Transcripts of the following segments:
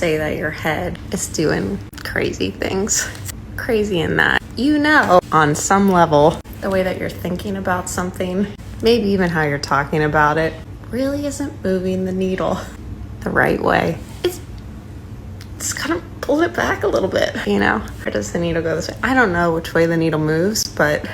say that your head is doing crazy things. Crazy in that, you know, on some level, the way that you're thinking about something, maybe even how you're talking about it, really isn't moving the needle the right way. It's kind of pulled it back a little bit, you know? Or does the needle go this way? I don't know which way the needle moves, but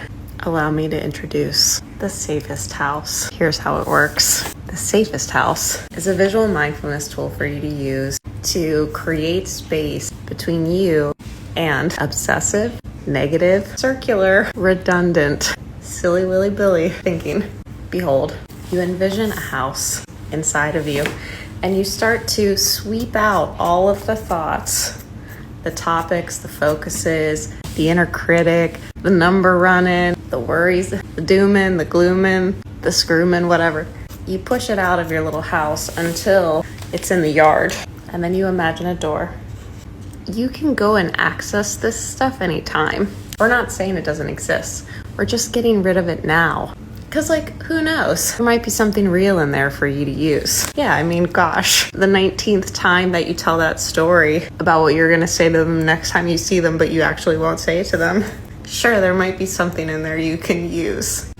allow me to introduce the safest house. Here's how it works. The safest house is a visual mindfulness tool for you to use to create space between you and obsessive, negative, circular, redundant, silly willy billy thinking. Behold, you envision a house inside of you, and you start to sweep out all of the thoughts, the topics, the focuses, the inner critic, the number running, the worries, the dooming, the glooming, the screwing, whatever. You push it out of your little house until it's in the yard, and then you imagine a door. You can go and access this stuff anytime. We're not saying it doesn't exist. We're just getting rid of it now. Because, who knows? There might be something real in there for you to use. Yeah, I mean, gosh, the 19th time that you tell that story about what you're going to say to them next time you see them, but you actually won't say it to them. Sure, there might be something in there you can use.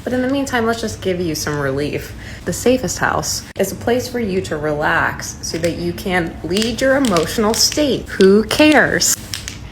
But in the meantime, let's just give you some relief. The safest house is a place for you to relax so that you can lead your emotional state. Who cares?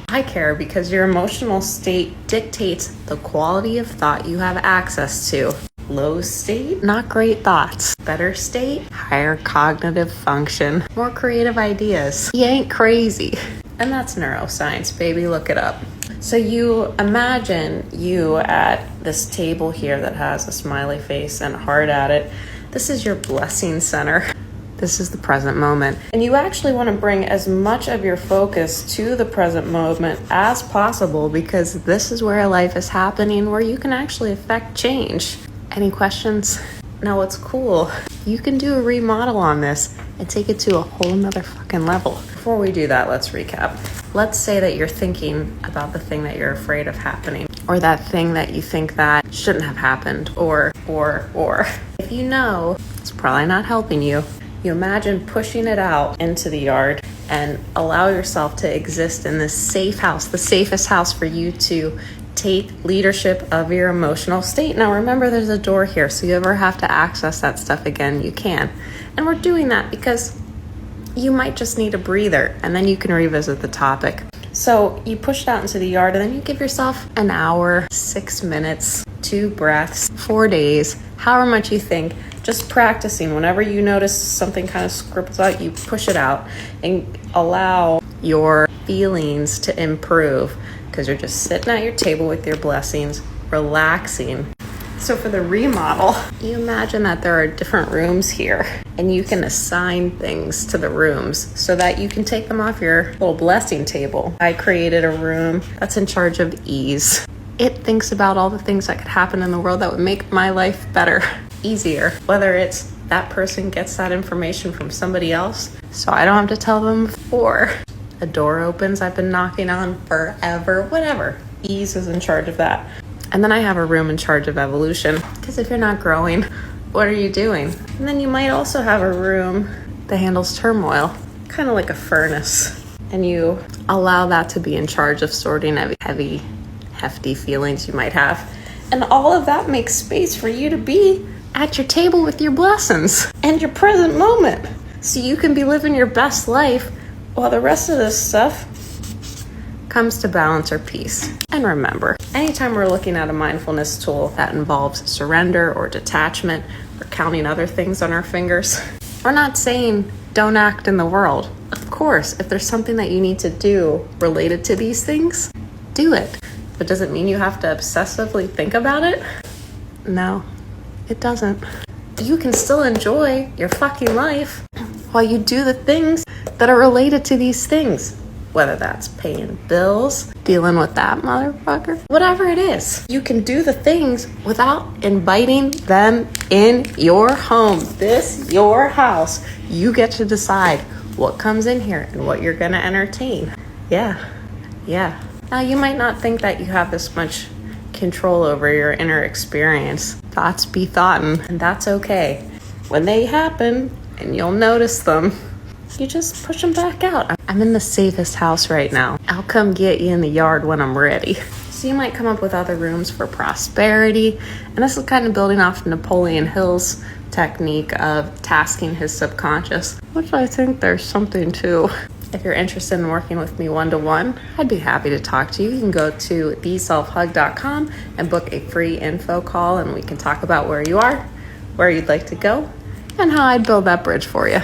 I care because your emotional state dictates the quality of thought you have access to. Low state, not great thoughts. Better state, higher cognitive function, more creative ideas. You ain't crazy. And that's neuroscience, baby, look it up. So you imagine you at this table here that has a smiley face and a heart at it. This is your blessing center. This is the present moment. And you actually want to bring as much of your focus to the present moment as possible, because this is where life is happening, where you can actually affect change. Any questions? Now what's cool, you can do a remodel on this and take it to a whole nother fucking level. Before we do that, let's recap. Let's say that you're thinking about the thing that you're afraid of happening, or that thing that you think that shouldn't have happened, or. If you know it's probably not helping you, you imagine pushing it out into the yard and allow yourself to exist in this safe house, the safest house for you to take leadership of your emotional state. Now remember, there's a door here, so you ever have to access that stuff again, you can. And we're doing that because you might just need a breather, and then you can revisit the topic. So you push it out into the yard, and then you give yourself an hour, 6 minutes, 2 breaths, 4 days, however much you think. Just practicing. Whenever you notice something kind of scribbles out, you push it out and allow your feelings to improve, because you're just sitting at your table with your blessings, relaxing. So for the remodel, you imagine that there are different rooms here, and you can assign things to the rooms so that you can take them off your little blessing table. I created a room that's in charge of ease. It thinks about all the things that could happen in the world that would make my life better, easier. Whether it's that person gets that information from somebody else, so I don't have to tell them, or a door opens I've been knocking on forever, whatever. Ease is in charge of that. And then I have a room in charge of evolution, because if you're not growing, what are you doing? And then you might also have a room that handles turmoil, kind of like a furnace. And you allow that to be in charge of sorting heavy, hefty feelings you might have. And all of that makes space for you to be at your table with your blessings and your present moment, so you can be living your best life while the rest of this stuff comes to balance or peace. And remember, anytime we're looking at a mindfulness tool that involves surrender or detachment or counting other things on our fingers, we're not saying don't act in the world. Of course, if there's something that you need to do related to these things, do it. But does it mean you have to obsessively think about it? No, it doesn't. You can still enjoy your fucking life while you do the things that are related to these things. Whether that's paying bills, dealing with that motherfucker, whatever it is. You can do the things without inviting them in your home. This, your house. You get to decide what comes in here and what you're gonna entertain. Yeah. Now you might not think that you have this much control over your inner experience. Thoughts be thoughtin', and that's okay. When they happen, and you'll notice them, you just push them back out. I'm in the safest house right now. I'll come get you in the yard when I'm ready. So you might come up with other rooms for prosperity. And this is kind of building off Napoleon Hill's technique of tasking his subconscious, which I think there's something to. If you're interested in working with me one-to-one, I'd be happy to talk to you. You can go to theselfhug.com and book a free info call, and we can talk about where you are, where you'd like to go, and how I'd build that bridge for you.